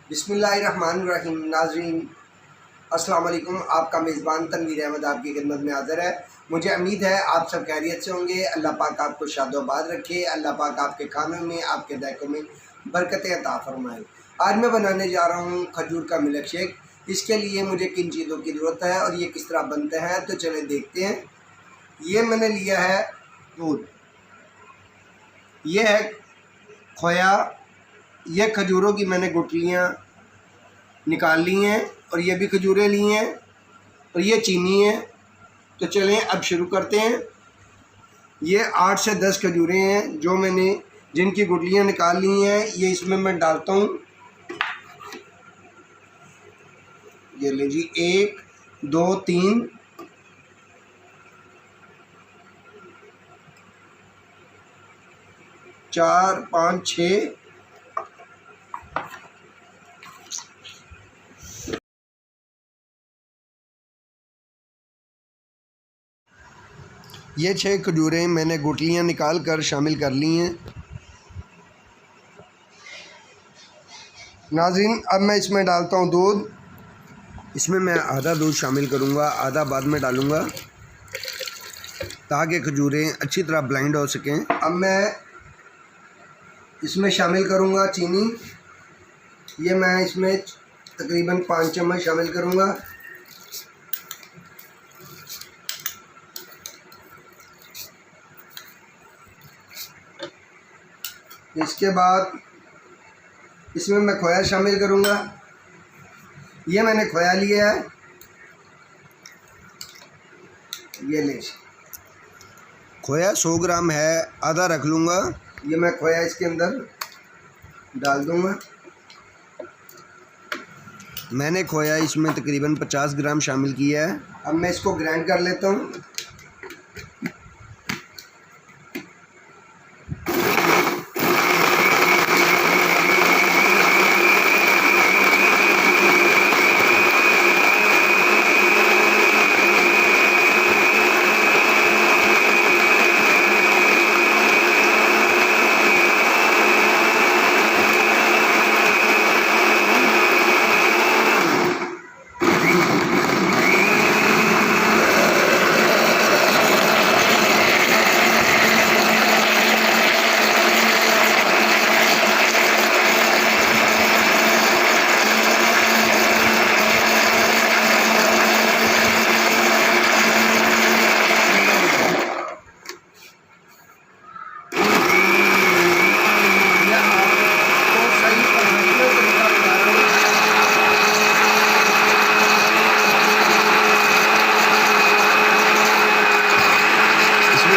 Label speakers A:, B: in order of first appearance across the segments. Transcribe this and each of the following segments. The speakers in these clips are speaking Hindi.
A: बिस्मिल्लाहिर्रहमानिर्रहीम। नाज़रीन अस्सलाम वालेकुम। आपका मेज़बान तनवीर अहमद आपकी खिदमत में हाज़िर है। मुझे उम्मीद है आप सब खैरियत से होंगे। अल्लाह पाक आपको शादोबाद रखे। अल्लाह पाक आपके खानों में, आपके दैकों में बरकतें अता फरमाए। आज मैं बनाने जा रहा हूँ खजूर का मिल्क शेक। इसके लिए मुझे किन चीज़ों की ज़रूरत है और ये किस तरह बनते हैं, तो चले देखते हैं। ये मैंने लिया है दूध, ये है खोया, ये खजूरों की मैंने गुठलियाँ निकाल ली हैं और ये भी खजूरें ली हैं और ये चीनी है। तो चलें अब शुरू करते हैं। ये 8 से 10 खजूरें हैं जो मैंने जिनकी गुठलियाँ निकाल ली हैं। ये इसमें मैं डालता हूँ। ये ले जी, 1 2 3 4 5 6 ये 6 खजूरें मैंने गुठलियाँ निकाल कर शामिल कर ली हैं। नाज़रीन अब मैं इसमें डालता हूँ दूध। इसमें मैं आधा दूध शामिल करूँगा, आधा बाद में डालूँगा ताकि खजूरें अच्छी तरह ब्लेंड हो सकें। अब मैं इसमें शामिल करूँगा चीनी। ये मैं इसमें तकरीबन 5 चम्मच शामिल करूँगा। इसके बाद इसमें मैं खोया शामिल करूँगा। ये मैंने खोया लिया है, ये ले खोया 100 ग्राम है, आधा रख लूँगा। ये मैं खोया इसके अंदर डाल दूँगा। मैंने खोया इसमें तकरीबन 50 ग्राम शामिल किया है। अब मैं इसको ग्राइंड कर लेता हूँ।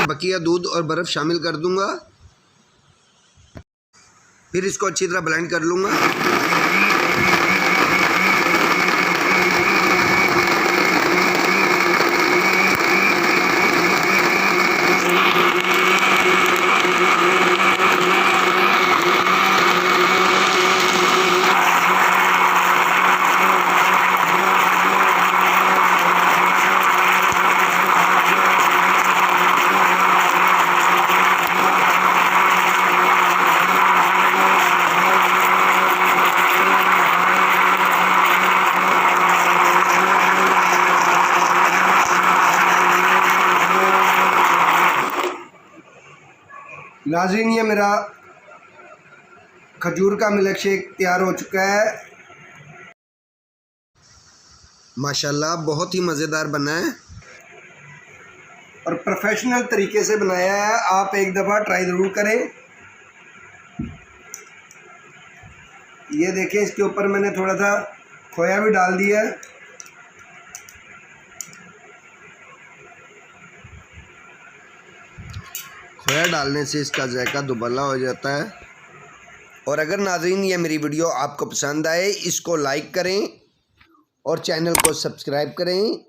A: बकिया दूध और बर्फ़ शामिल कर दूंगा, फिर इसको अच्छी तरह ब्लेंड कर लूँगा। नाज़रीन ये मेरा खजूर का मिल्क शेक तैयार हो चुका है। माशाल्लाह बहुत ही मज़ेदार बना है और प्रोफेशनल तरीके से बनाया है। आप एक दफ़ा ट्राई ज़रूर करें। ये देखें, इसके ऊपर मैंने थोड़ा सा खोया भी डाल दिया है। खोया डालने से इसका जायका दुबला हो जाता है। और अगर नाज़रीन ये मेरी वीडियो आपको पसंद आए, इसको लाइक करें और चैनल को सब्सक्राइब करें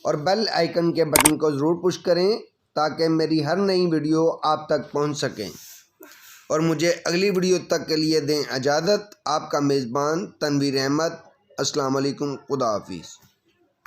A: और बेल आइकन के बटन को ज़रूर पुश करें ताकि मेरी हर नई वीडियो आप तक पहुंच सकें। और मुझे अगली वीडियो तक के लिए दें इजाज़त। आपका मेज़बान तनवीर अहमद। अस्सलाम वालेकुम, खुदा हाफिज़।